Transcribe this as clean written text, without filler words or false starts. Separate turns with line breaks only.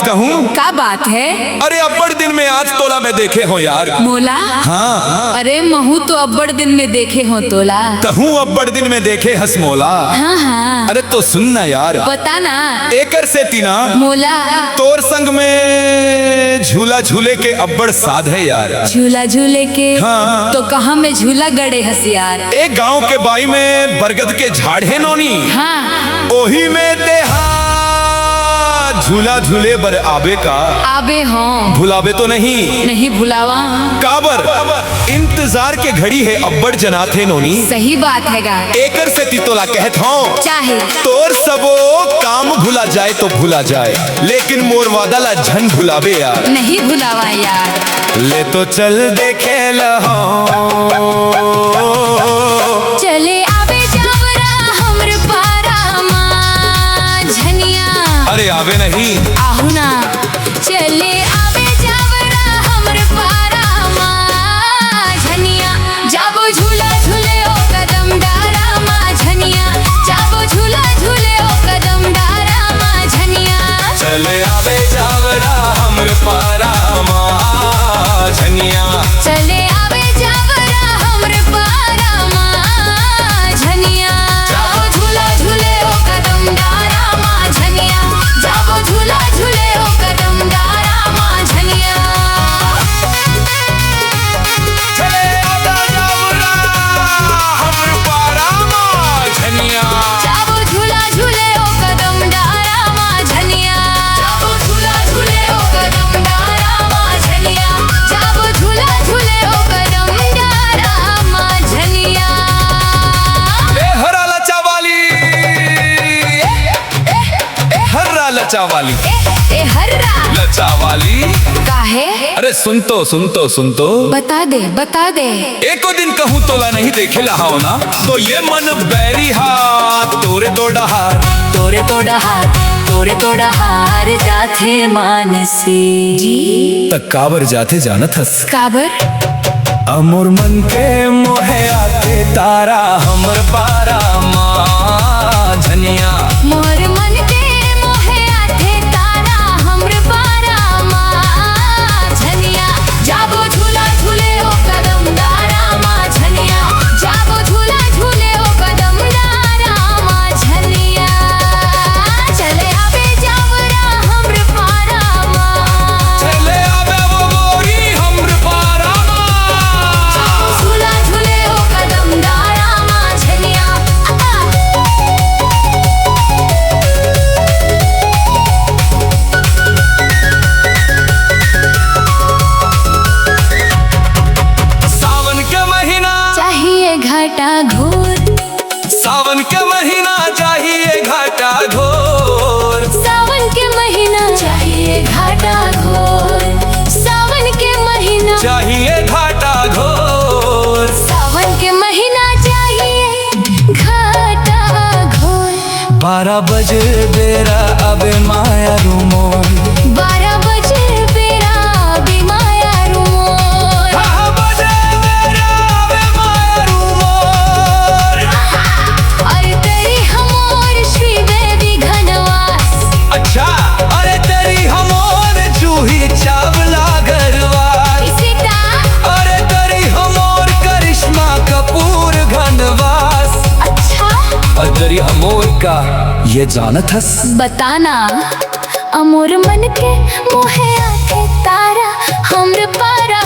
बात कहूँ?
क्या बात है?
अरे अब्बड़ दिन में आज तोला में देखे हो यार।
मोला?
हाँ।
अरे महू तो अब्बड़ दिन में देखे हो तोला।
कहूँ अब्बड़ दिन में देखे हस मोला।
हाँ हाँ।
अरे तो सुनना यार,
बता ना।
एकर से तीना
मोला
तोर संग में झूला झूले के अब्बड़ साध है यार।
झूला झूले के?
हाँ।
तो कहाँ में झूला गड़े हसियार?
एक गांव के बाई में बरगद के झाड़ है नोनी।
हाँ।
ओही में देहा झूला झूले बर आबे का।
आबे हो।
भुलावे तो नहीं?
नहीं भुलावा।
काबर इंतजार के घड़ी है अब्बड़ जना थे नोनी।
सही बात है गा।
एकर से तितोला कहत हूँ,
चाहे
तोर सबो काम भुला जाए तो भुला जाए, लेकिन मोर वादा ला झन भुलावे यार।
नहीं भुलावा यार।
ले तो चल देखे लहो।
चले आवे जावरा हमर पारा माँ झनिया।
अरे आवे नहीं?
आहू ना। चले आवे जावरा हमर पारा माँ झनिया। जाबो झूला झूले ओ कदम डारा माँ झनिया। जाबो झूला झूले ओ कदम डारा माँ झनिया।
चले आवे जावरा हमर पारा माँ झनिया।
चले आवे जावरा हमर पारा माँ झनिया। जाबो झूला झूले ओ कदम डारा माँ झनिया। जाबो झूला झूले ओ कदम डारा माँ झनिया।
चले आदा जावरा हमर पारा माँ झनिया।
जाबो झूला झूले ओ कदम डारा माँ झनिया। जाबो झूला झूले ओ कदम डारा माँ झनिया। जाबो झूला झूले ओ कदम डारा माँ झनिया।
ए हरा लचा वाली, हर्रा लचा वाली,
ए हर्रा
लचा वाली।
काहे?
अरे सुन तो
बता दे।
एको दिन कहूँ तोला नहीं देखे लहाओ ना, तो ये मन बैरी हाथ तोरे तो डहार।
तोरे तो डहार जाथे मानसी।
तक काबर जाते जानत हस।
काबर?
अमोर मन के मोहे आते तारा हमर पारा माँ झनिया।
मोर मन के मोहे आथे तारा हमर पारा माँ झनिया। जाबो झूला झूले ओ कदम डारा माँ झनिया। जाबो झूला झूले ओ कदम डारा माँ झनिया। चले आवे जावरा हमर पारा माँ।
चले आवे वो गोरी हमर पारा माँ।
झूला झूले ओ कदम डारा माँ झनिया।
सावन के महीना,
चाहिए घाटा घोर।
सावन के महीना चाहिए घाटा घोर।
सावन के महीना चाहिए घाटा घोर। सावन के महीना
चाहिए घाटा घोर।
सावन के महीना चाहिए घाटा घोर।
12 बजे बेरा अबे माया रूमोन।
12 बजे बेरा अबे माया रूमोन। अरे तेरी हमोर श्री देवी घनवास।
अच्छा, अरे तेरी हमोर जूही चावला घरवास।
सीता।
अरे तेरी हमोर करिश्मा कपूर घनवास।
अच्छा
और तेरी हमोर का ये जानत हस।
बताना। अमोर मन के मोहे आथे तारा हमर पारा